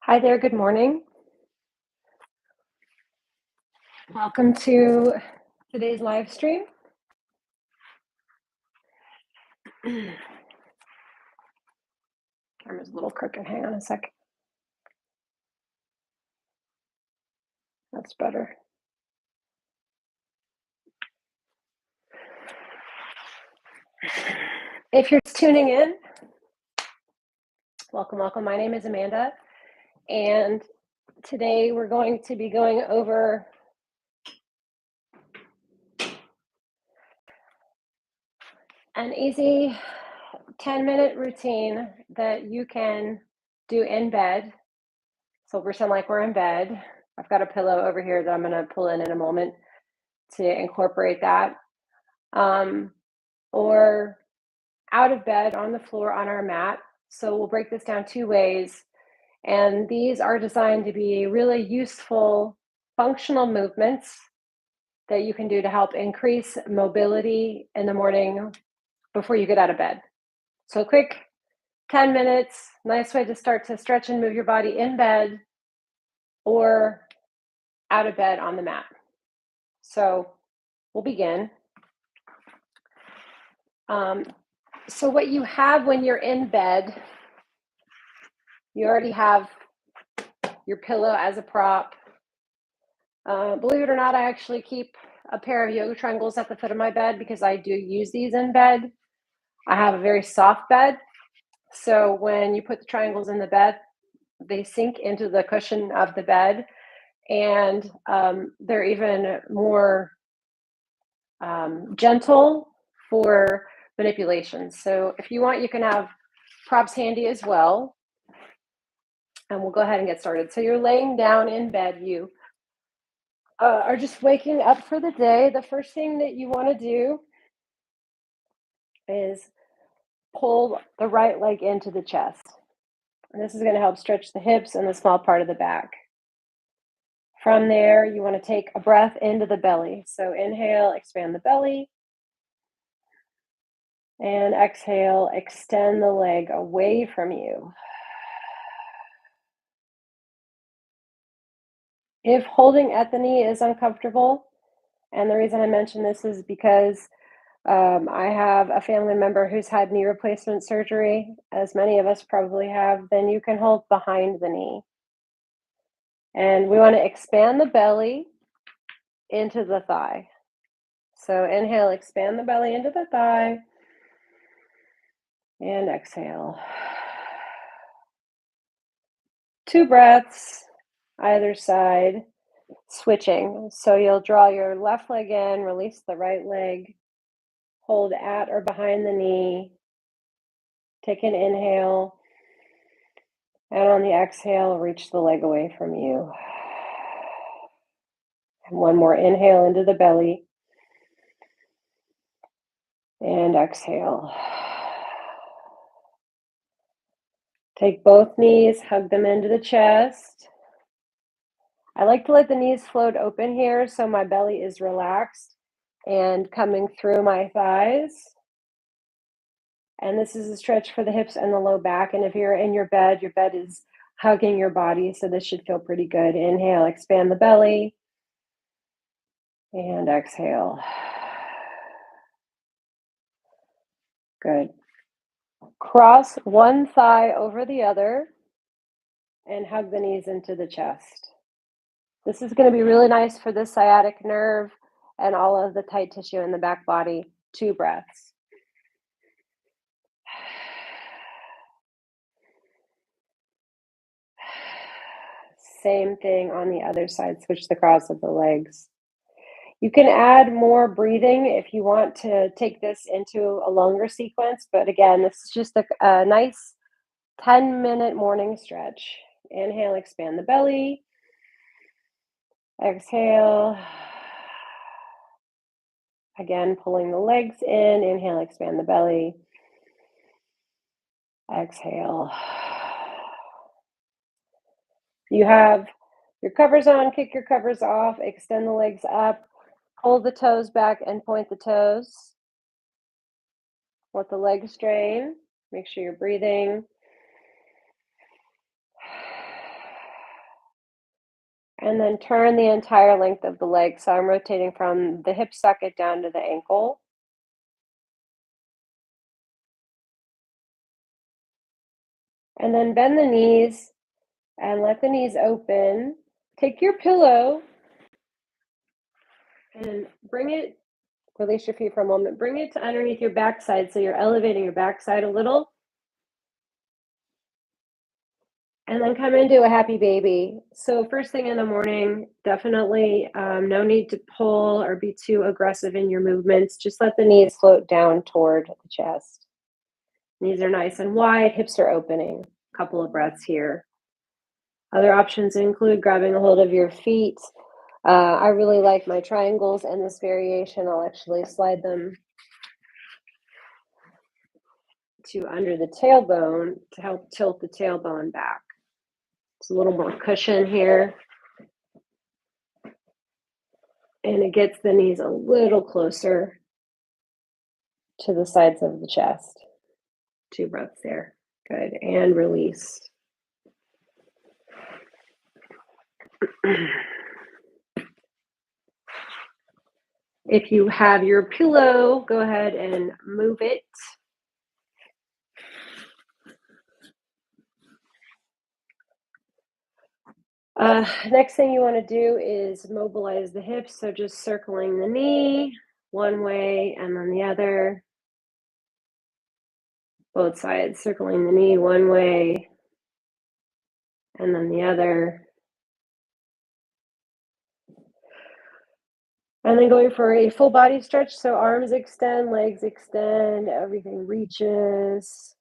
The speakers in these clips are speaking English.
Hi there, good morning. Welcome to today's live stream. Camera's a little crooked. Hang on a sec. That's better. If you're tuning in, welcome, welcome. My name is Amanda, and today we're going to be going over an easy 10-minute routine that you can do in bed. So we'll pretend like we're in bed. I've got a pillow over here that I'm going to pull in a moment to incorporate that. Or out of bed on the floor on our mat. So we'll break this down two ways. And these are designed to be really useful functional movements that you can do to help increase mobility in the morning before you get out of bed. So quick 10 minutes, nice way to start to stretch and move your body in bed or out of bed on the mat. So we'll begin. So what you have when you're in bed, you already have your pillow as a prop. Believe it or not, I actually keep a pair of yoga triangles at the foot of my bed because I do use these in bed. I have a very soft bed, so when you put the triangles in the bed, they sink into the cushion of the bed, and they're even more gentle for manipulation. So if you want, you can have props handy as well. And we'll go ahead and get started. So you're laying down in bed, you are just waking up for the day. The first thing that you want to do is pull the right leg into the chest. And this is going to help stretch the hips and the small part of the back. From there, you want to take a breath into the belly. So inhale, expand the belly. And exhale, extend the leg away from you. If holding at the knee is uncomfortable, and the reason I mention this is because I have a family member who's had knee replacement surgery, as many of us probably have, then you can hold behind the knee. And we want to expand the belly into the thigh. So inhale, expand the belly into the thigh, and exhale. 2 breaths, either side, switching. So you'll draw your left leg in, release the right leg, hold at or behind the knee, take an inhale, and on the exhale, reach the leg away from you. And one more inhale into the belly. And exhale. Take both knees, hug them into the chest. I like to let the knees float open here so my belly is relaxed and coming through my thighs. And this is a stretch for the hips and the low back. And if you're in your bed is hugging your body, so this should feel pretty good. Inhale, expand the belly. And exhale. Good. Cross one thigh over the other and hug the knees into the chest. This is going to be really nice for the sciatic nerve and all of the tight tissue in the back body. 2 breaths. Same thing on the other side. Switch the cross of the legs. You can add more breathing if you want to take this into a longer sequence. But again, this is just a nice 10-minute morning stretch. Inhale, expand the belly. Exhale. Again, pulling the legs in. Inhale, expand the belly. Exhale. You have your covers on, kick your covers off, extend the legs up, pull the toes back and point the toes. Let the legs strain. Make sure you're breathing. And then turn the entire length of the leg. So I'm rotating from the hip socket down to the ankle. And then bend the knees and let the knees open. Take your pillow and bring it, release your feet for a moment, bring it to underneath your backside so you're elevating your backside a little. And then come into a happy baby. So first thing in the morning, definitely no need to pull or be too aggressive in your movements. Just let the knees float down toward the chest. Knees are nice and wide, hips are opening. A couple of breaths here. Other options include grabbing a hold of your feet. I really like my triangles in this variation. I'll actually slide them to under the tailbone to help tilt the tailbone back. It's a little more cushion here. And it gets the knees a little closer to the sides of the chest. 2 breaths there. Good. And release. If you have your pillow, go ahead and move it. Next thing you want to do is mobilize the hips. So just circling the knee one way and then the other. Both sides, circling the knee one way and then the other. And then going for a full body stretch. So arms extend, legs extend, everything reaches.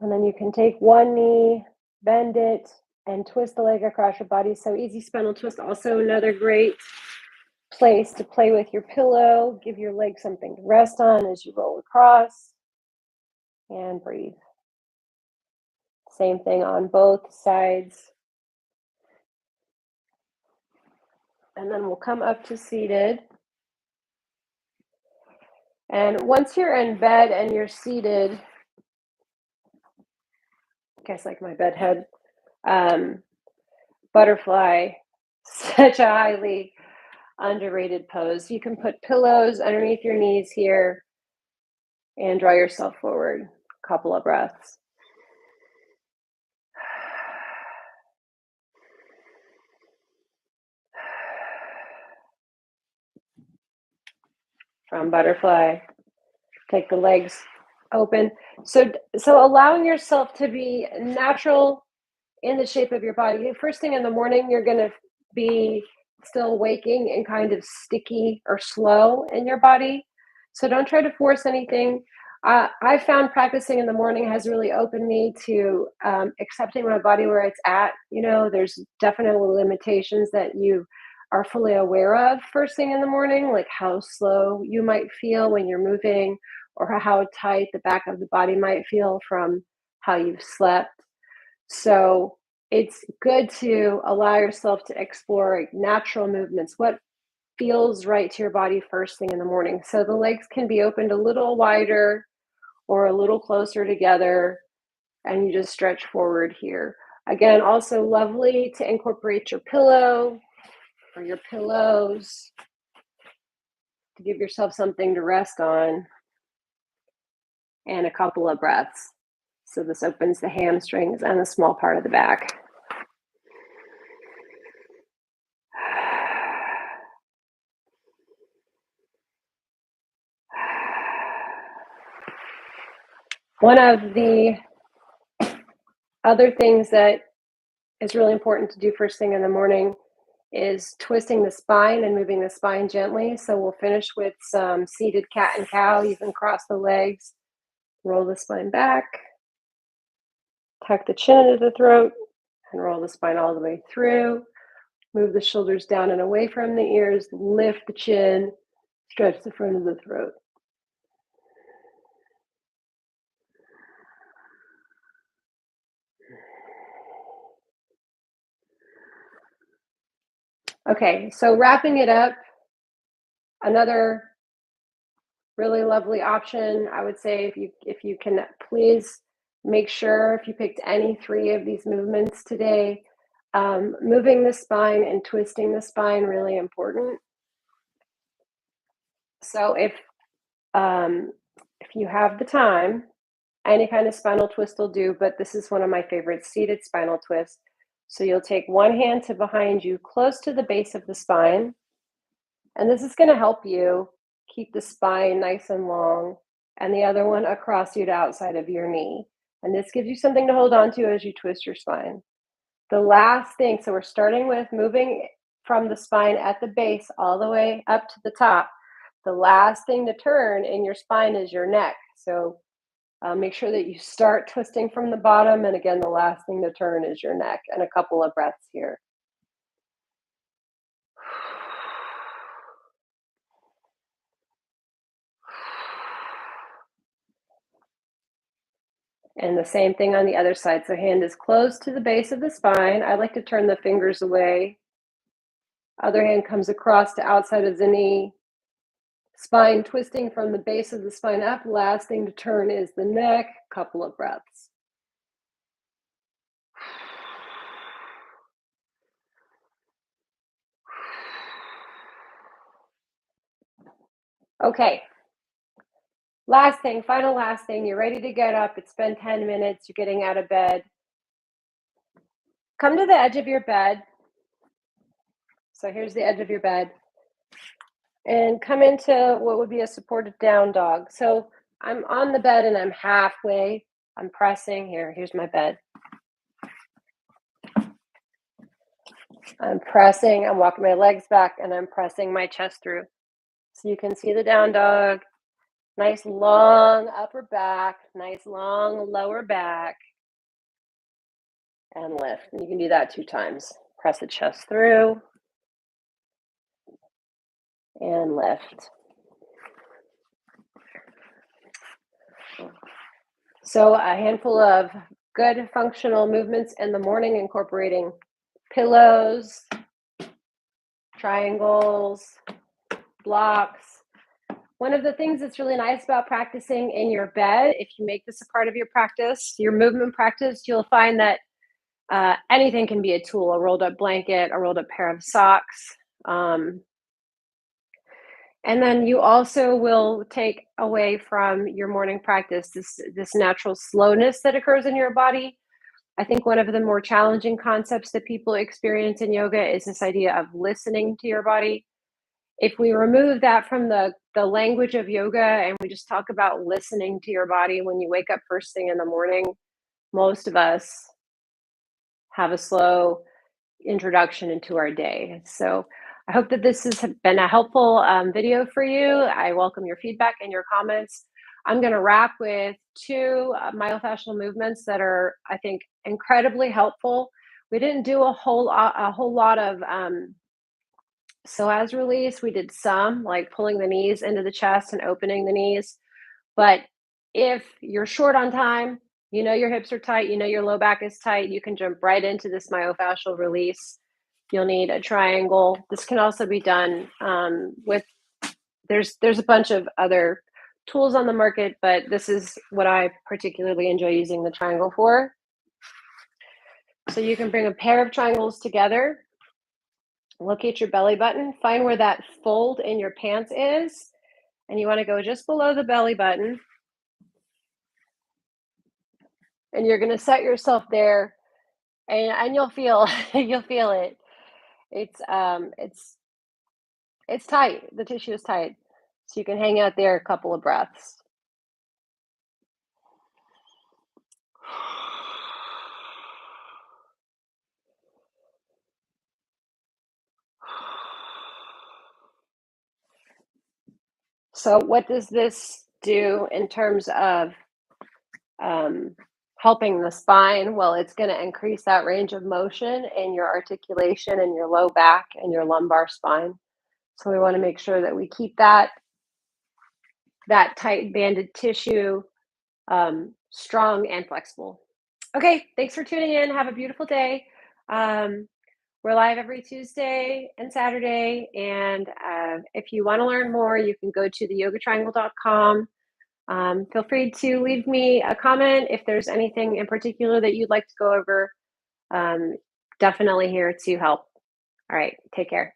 And then you can take one knee, bend it, and twist the leg across your body. So easy spinal twist, also another great place to play with your pillow. Give your leg something to rest on as you roll across. And breathe. Same thing on both sides. And then we'll come up to seated. And once you're in bed and you're seated, I guess like my bed head, butterfly, such a highly underrated pose. You can put pillows underneath your knees here and draw yourself forward. A couple of breaths. From butterfly, take the legs open. So allowing yourself to be natural in the shape of your body. First thing in the morning, you're going to be still waking and kind of sticky or slow in your body. So don't try to force anything. I found practicing in the morning has really opened me to accepting my body where it's at. You know, there's definitely limitations that you are fully aware of first thing in the morning, like how slow you might feel when you're moving or how tight the back of the body might feel from how you've slept. So it's good to allow yourself to explore natural movements. What feels right to your body first thing in the morning? So the legs can be opened a little wider or a little closer together, and you just stretch forward here. Again, also lovely to incorporate your pillow or your pillows to give yourself something to rest on, and a couple of breaths. So this opens the hamstrings and the small part of the back. One of the other things that is really important to do first thing in the morning is twisting the spine and moving the spine gently. So we'll finish with some seated cat and cow. You can cross the legs, roll the spine back, tuck the chin into the throat, and roll the spine all the way through. Move the shoulders down and away from the ears, lift the chin, stretch the front of the throat. Okay, so wrapping it up, another really lovely option, I would say, if you can please Make sure if you picked any 3 of these movements today, moving the spine and twisting the spine, really important. So um, if you have the time, any kind of spinal twist will do, but this is one of my favorites, seated spinal twist. So you'll take one hand to behind you, close to the base of the spine, and this is going to help you keep the spine nice and long, and the other one across you to outside of your knee. And this gives you something to hold on to as you twist your spine. The last thing, so we're starting with moving from the spine at the base all the way up to the top. The last thing to turn in your spine is your neck. So make sure that you start twisting from the bottom. And again, the last thing to turn is your neck. And a couple of breaths here. And the same thing on the other side. So hand is close to the base of the spine. I like to turn the fingers away. Other hand comes across to outside of the knee. Spine twisting from the base of the spine up. Last thing to turn is the neck. Couple of breaths. Okay. Last thing, final last thing. You're ready to get up. It's been 10 minutes. You're getting out of bed. Come to the edge of your bed. So here's the edge of your bed. And come into what would be a supported down dog. So I'm on the bed and I'm halfway. I'm pressing here. Here's my bed. I'm pressing. I'm walking my legs back and I'm pressing my chest through. So you can see the down dog. Nice long upper back. Nice long lower back. And lift. And you can do that 2 times. Press the chest through and lift. So a handful of good functional movements in the morning, incorporating pillows, triangles, blocks. One of the things that's really nice about practicing in your bed, if you make this a part of your practice, your movement practice, you'll find that anything can be a tool, a rolled up blanket, a rolled up pair of socks. And then you also will take away from your morning practice this natural slowness that occurs in your body. I think one of the more challenging concepts that people experience in yoga is this idea of listening to your body. If we remove that from the language of yoga and we just talk about listening to your body when you wake up first thing in the morning, most of us have a slow introduction into our day. So I hope that this has been a helpful video for you. I welcome your feedback and your comments. I'm going to wrap with 2 myofascial movements that are, I think, incredibly helpful. We didn't do a whole lot of psoas release. We did some, like pulling the knees into the chest and opening the knees. But if you're short on time, you know your hips are tight, you know your low back is tight, you can jump right into this myofascial release. You'll need a triangle. This can also be done with, there's a bunch of other tools on the market, but this is what I particularly enjoy using the triangle for. So you can bring a pair of triangles together, locate your belly button, find where that fold in your pants is, and you want to go just below the belly button. And you're going to set yourself there, and you'll feel you'll feel it. It's tight. The tissue is tight. So you can hang out there a couple of breaths. So what does this do in terms of helping the spine? Well, it's going to increase that range of motion in your articulation and your low back and your lumbar spine. So we want to make sure that we keep that tight banded tissue strong and flexible. Okay, thanks for tuning in. Have a beautiful day. We're live every Tuesday and Saturday. And if you want to learn more, you can go to theyogatriangle.com. Feel free to leave me a comment if there's anything in particular that you'd like to go over. Um, Definitely here to help. All right, take care.